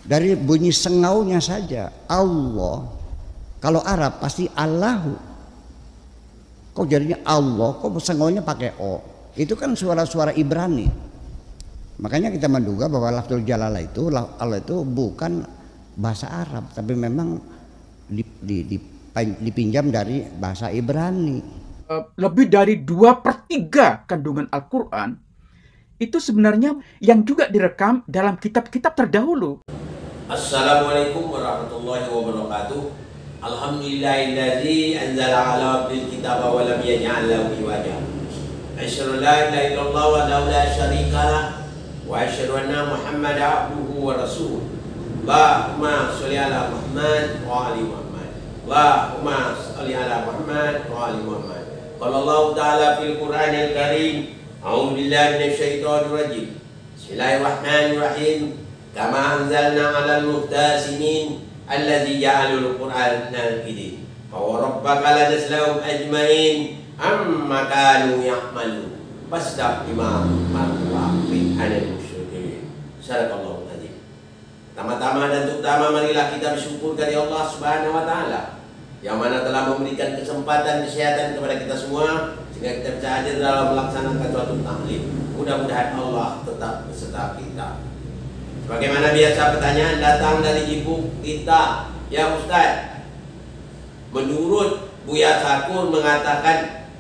Dari bunyi sengaunya saja Allah. Kalau Arab pasti Allahu. Kok jadinya Allah, kok sengaunya pakai O? Itu kan suara-suara Ibrani. Makanya kita menduga bahwa lafzul jalalah itu, Allah itu bukan bahasa Arab, tapi memang dipinjam dari bahasa Ibrani. Lebih dari 2/3 kandungan Al-Quran itu sebenarnya yang juga direkam dalam kitab-kitab terdahulu. Assalamualaikum warahmatullahi wabarakatuh. Alhamdulillahilladzi anzala ala abdil kitaba wa lam yaj'al lahu iwaja. Asyhadu an la ilaha illallah wa la syarika lah wa asyhadu anna Muhammadan abduhu wa rasuluh. Allahumma sholli ala Muhammad wa ali Muhammad. Allahumma sholli ala Muhammad wa ali Muhammad. Qala Allah ta'ala fil Qur'anil Karim, a'udzu billahi minasyaitonir rajim. Bismillahirrahmanirrahim. Kama anzalna 'alal muhtasimin alladzi ja'alul Qur'ana al-idin. Wa rabbaka lanaslahum ajmain amma kanu ya'malun. Fastaqima ma'wa min anil musyrikin. Sadaqallahu azim. Pertama-tama dan terutama marilah kita bersyukur kepada Allah Subhanahu wa taala yang mana telah memberikan kesempatan kesehatan kepada kita semua sehingga kita bisa hadir dalam melaksanakan suatu taklim. Mudah-mudahan Allah tetap beserta kita. Sebagaimana biasa pertanyaan datang dari ibu kita, ya Ustaz, menurut Buya Sakur mengatakan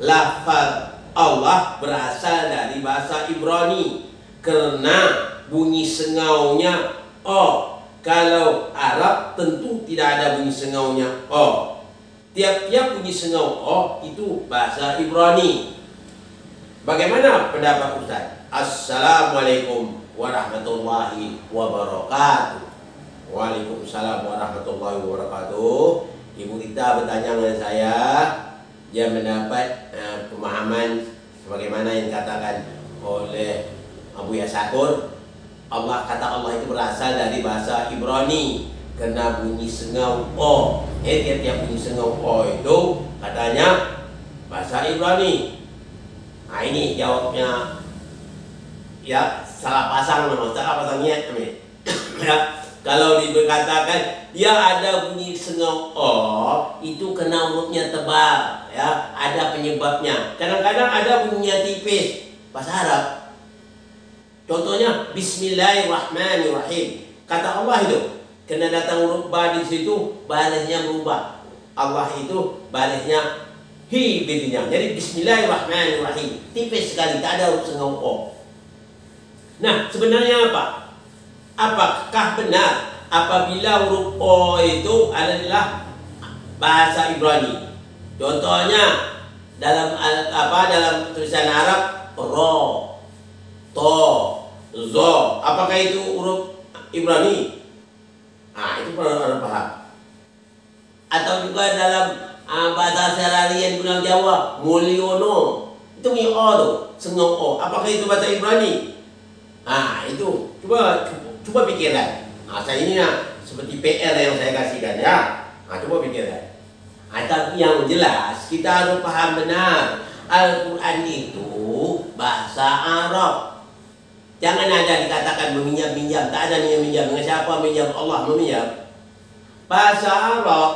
lafaz Allah berasal dari bahasa Ibrani karena bunyi sengaunya O. Kalau Arab tentu tidak ada bunyi sengaunya O. Tiap-tiap bunyi sengau O itu bahasa Ibrani. Bagaimana pendapat Ustaz? Assalamualaikum warahmatullahi wabarakatuh. Waalaikumsalam warahmatullahi wabarakatuh. Ibu kita bertanya dengan saya, dia mendapat pemahaman sebagaimana yang dikatakan oleh Abu Yasakur. Kata Allah itu berasal dari bahasa Ibrani karena bunyi sengau O. Tiap-tiap bunyi sengau O itu katanya bahasa Ibrani. Nah ini jawabnya ya salah pasang memang, salah pasangnya ya. Kalau dikatakan ya ada bunyi sengau O itu karena hurufnya tebal ya, ada penyebabnya. Kadang-kadang ada bunyinya tipis bahasa Arab. Contohnya Bismillahirrahmanirrahim. Kata Allah itu kena datang huruf ba di situ, barisnya berubah. Allah itu barisnya hi bidinya. Jadi Bismillahirrahmanirrahim. Tipis sekali, tak ada huruf sengau O. Nah, sebenarnya apa? Apakah benar apabila huruf O itu adalah bahasa Ibrani? Contohnya dalam tulisan Arab ro, to, zo. Apakah itu huruf Ibrani? Nah, itu perlu orang paham. Atau juga dalam bahasa sehari-hari Pulau Jawa, mulyono. Itu mi O tuh, sengau O. Apakah itu bahasa Ibrani? Nah, itu coba pikirkan. Nah, saya ini seperti PR yang saya kasihkan ya. Nah, coba pikirkan. Tapi yang jelas kita harus paham benar Al-Quran itu bahasa Arab. Jangan ada dikatakan meminjam-minjam. Tak ada yang minjam. Dengan siapa minjam? Allah meminjam. Bahasa Arab.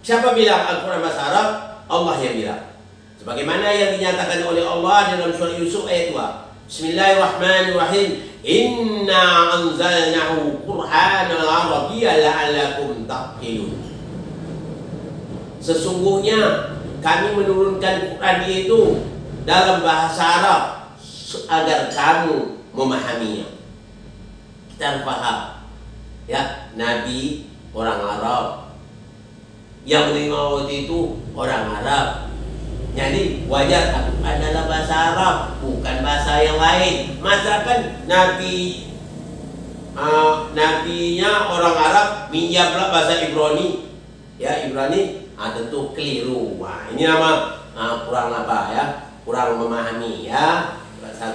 Siapa bilang Al-Quran bahasa Arab? Allah yang bilang. Sebagaimana yang dinyatakan oleh Allah dalam surah Yusuf ayat 2. Bismillahirrahmanirrahim. Inna anzalnahu Qur'anan Arabiyyan la'allakum taqilun. Sesungguhnya kami menurunkan Quran itu dalam bahasa Arab agar kamu memahaminya. Kita harus paham ya, Nabi orang Arab, yang menerima waktu itu orang Arab. Jadi wajar Al-Quran adalah bahasa Arab, bukan bahasa yang lain. Masakan nabinya orang Arab minjamlah bahasa Ibrani, ya Ibrani, tentu keliru. Wah, ini nama kurang apa ya? Kurang memahami ya. Bahasa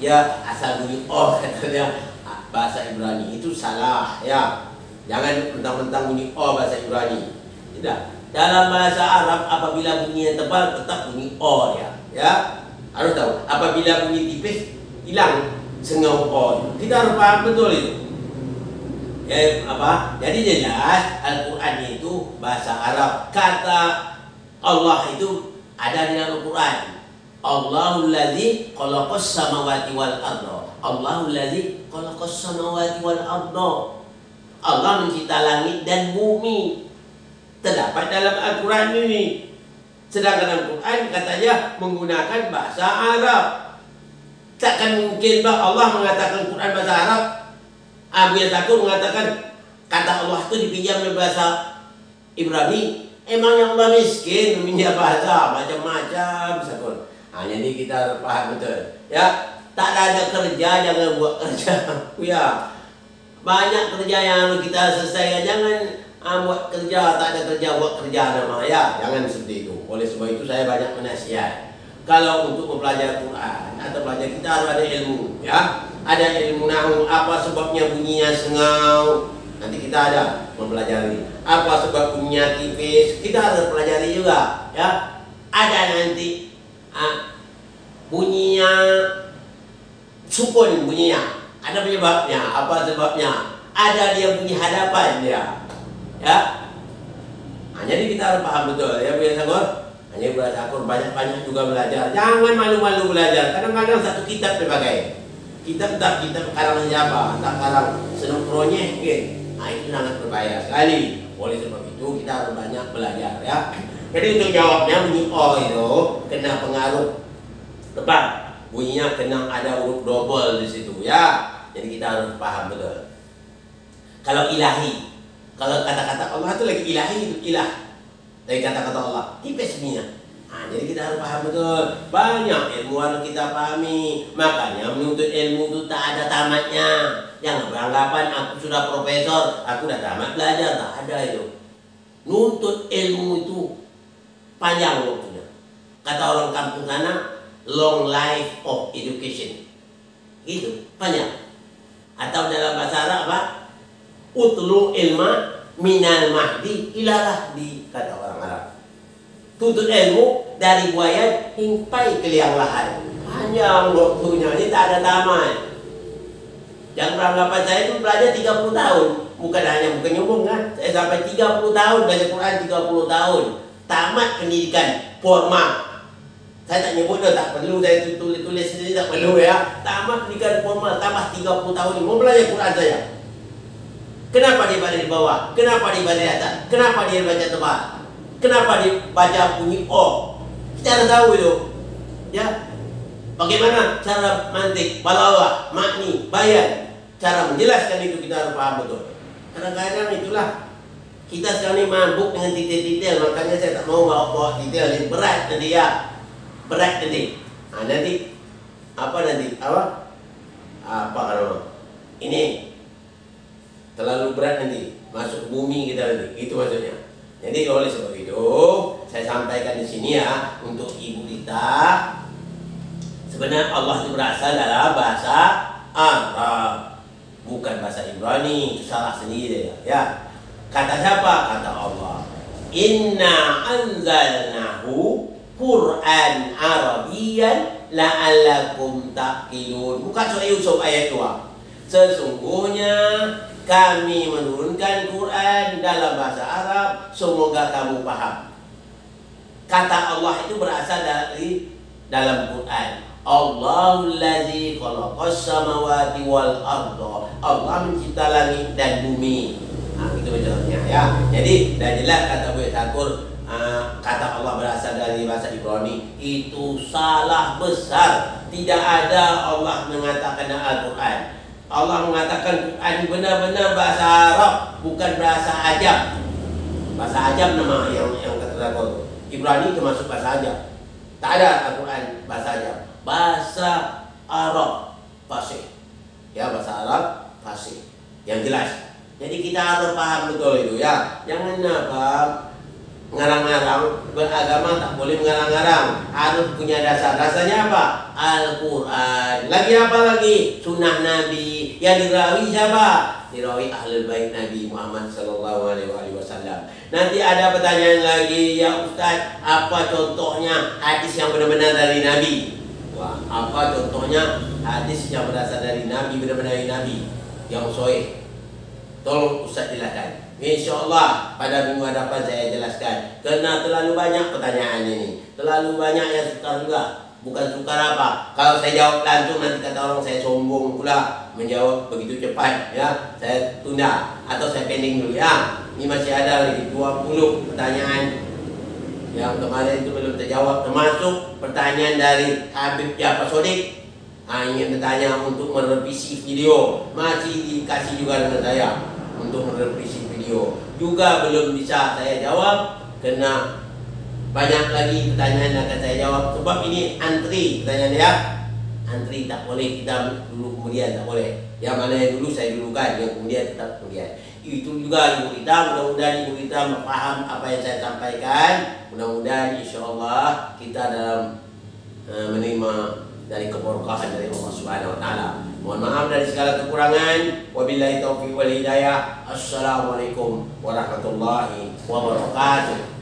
ya asal bunyi O katanya bahasa Ibrani itu salah ya. Jangan mentang-mentang bunyi O bahasa Ibrani. Tidak. Dalam bahasa Arab apabila bunyinya tebal tetap bunyi O ya. Ya. Harus tahu. Apabila bunyi tipis hilang sengau on. Kita harus paham betul itu. Jadi jelas Al-Quran itu bahasa Arab. Kata Allah itu ada di dalam Al-Quran. Allahul ladzi khalaqas samawati wal arda. Allahul ladzi khalaqas samawati wal arda. Allah mencipta langit dan bumi. Terdapat dalam Al-Quran ini. Sedangkan Al-Quran katanya menggunakan bahasa Arab. Takkan mungkin Allah mengatakan Quran bahasa Arab. Abu Yasakur mengatakan kata Allah itu dipinjam dari bahasa Ibrani. Emangnya Allah miskin meminjam bahasa macam-macam Sakur. Jadi kita paham betul. Ya, tak ada kerja jangan buat kerja. Ya, banyak kerja yang harus kita selesaikan. Jangan buat kerja, tak ada kerja buat kerja nama. Ya, jangan seperti itu. Oleh sebab itu saya banyak menasihat. Kalau untuk mempelajari Quran atau belajar kita harus ada ilmu. Ya, ada ilmu nahwu. Apa sebabnya bunyinya sengau? Nanti kita ada mempelajari. Apa sebab bunyinya tipis? Kita harus pelajari juga. Ya, ada nanti bunyinya sukun bunyinya. Ada penyebabnya. Apa sebabnya? Ada dia bunyi hadapan dia. Ya. Jadi kita harus paham betul. Ya, Bu Sakur. Hanya Bu Sakur banyak-banyak juga belajar. Jangan malu-malu belajar. Kadang-kadang satu kitab dipakai. Kitab karangan siapa? Tak karang senang proyek mungkin. Itu sangat berbahaya sekali. Oleh sebab itu kita harus banyak belajar ya. Jadi untuk jawabnya bunyi O itu kena pengaruh tepat. Bunyinya kena ada huruf double di situ ya. Jadi kita harus paham betul. Kalau ilahi, kalau kata-kata Allah itu lagi ilahi itu ilah. Dari kata-kata Allah tipis bunyinya. Jadi kita harus paham betul. Banyak ilmu harus kita pahami. Makanya menuntut ilmu itu tak ada tamatnya. Yang beranggapan aku sudah profesor, aku sudah tamat belajar, tak ada itu. Nuntut ilmu itu panjang waktunya. Kata orang kampung sana, long life of education. Gitu, panjang. Atau dalam bahasa Arab apa? Utlu ilma minal mahdi ilalah di kata orang Arab. Tuntut ilmu dari buaya hingpai ke liang lahat. Panjang waktunya, ini tak ada tamat. Yang beranggapan saya itu belajar 30 tahun. Bukan nyombong kan. Saya sampai 30 tahun belajar Quran 30 tahun. Tamat pendidikan formal. Saya tak nyebut dah, tak perlu saya tulis sendiri, tak perlu ya. Tamat pendidikan formal tambah 30 tahun ini. Mau belajar Quran saya. Kenapa dia baca di bawah? Kenapa dia baca di atas? Kenapa dia baca tebal? Kenapa dia baca bunyi O? Kita harus tahu itu. Ya. Bagaimana cara mantik, balawah, makni, bayan. Cara menjelaskan itu kita harus paham betul. Kadang-kadang itulah kita sekarang ini mabuk dengan detail-detail. Makanya saya tak mau bawa detail ini. Berat nanti ya. Berat nanti. Nanti apa nanti? Apa kalau ini terlalu berat nanti masuk ke bumi kita nanti. Itu maksudnya. Jadi oleh sebab itu saya sampaikan di sini ya untuk ibu kita. Sebenarnya Allah itu berasal dalam bahasa Arab, bukan bahasa Ibrani. Itu salah sendiri ya. Kata siapa? Kata Allah. Inna anzalnahu Quran Arabian la'allakum taqilun. Bukan surah Yusuf ayat 2. Sesungguhnya kami menurunkan Quran dalam bahasa Arab, semoga kamu paham. Kata Allah itu berasal dari dalam Quran. Allahul ladzi khalaqas samawati wal arda. Allah mencipta langit dan bumi. Itu contohnya ya. Jadi dah jelas kata Bu Sakur, kata Allah berasal dari bahasa Ibrani, itu salah besar. Tidak ada Allah mengatakan Al-Quran. Allah mengatakan Quran benar-benar bahasa Arab, bukan bahasa Ajam. Bahasa Ajam nama yang kata Sakur. Ibrani termasuk bahasa Ajam. Tak ada Al-Quran bahasa Ajam. Bahasa Arab fasih. Ya, bahasa Arab fasih. Yang jelas. Jadi kita harus paham betul itu ya. Jangan ngarang-ngarang. Beragama tak boleh ngarang-ngarang. Harus punya dasar. Dasarnya apa? Al-Quran. Lagi apa lagi? Sunnah Nabi. Yang dirawi siapa? Dirawi Ahlul Bait Nabi Muhammad SAW. Nanti ada pertanyaan lagi, ya Ustaz, apa contohnya hadis yang benar-benar dari Nabi? Wah, apa contohnya hadis yang berasal dari Nabi, benar-benar Nabi yang sahih? Tolong Ustaz jelaskan. InsyaAllah pada minggu hadapan saya jelaskan. Kerana terlalu banyak pertanyaan ini, terlalu banyak yang sukar juga. Bukan sukar apa, kalau saya jawab langsung nanti kata orang saya sombong pula menjawab begitu cepat, ya. Saya tunda atau saya pending dulu, ya. Ini masih ada lagi 20 pertanyaan yang kemarin itu belum terjawab, termasuk pertanyaan dari Habib Jafar Sodik. Ingin bertanya untuk merevisi video, masih dikasih juga dengan saya untuk merevisi video, juga belum bisa saya jawab karena banyak lagi pertanyaan yang akan saya jawab. Sebab ini antri pertanyaan, ya. Antri tak boleh kita dulu kemudian, tak boleh. Yang mana yang dulu saya dulukan, yang kemudian tetap kemudian. Itu juga ibu kita, mudah-mudahan ibu kita faham apa yang saya sampaikan. Mudah-mudahan insyaAllah kita dalam menerima dari keberkahan dari Allah Subhanahu Wa Taala. Mohon maaf dari segala kekurangan. Wabillahi taufiq wal hidayah. Assalamualaikum warahmatullahi wabarakatuh.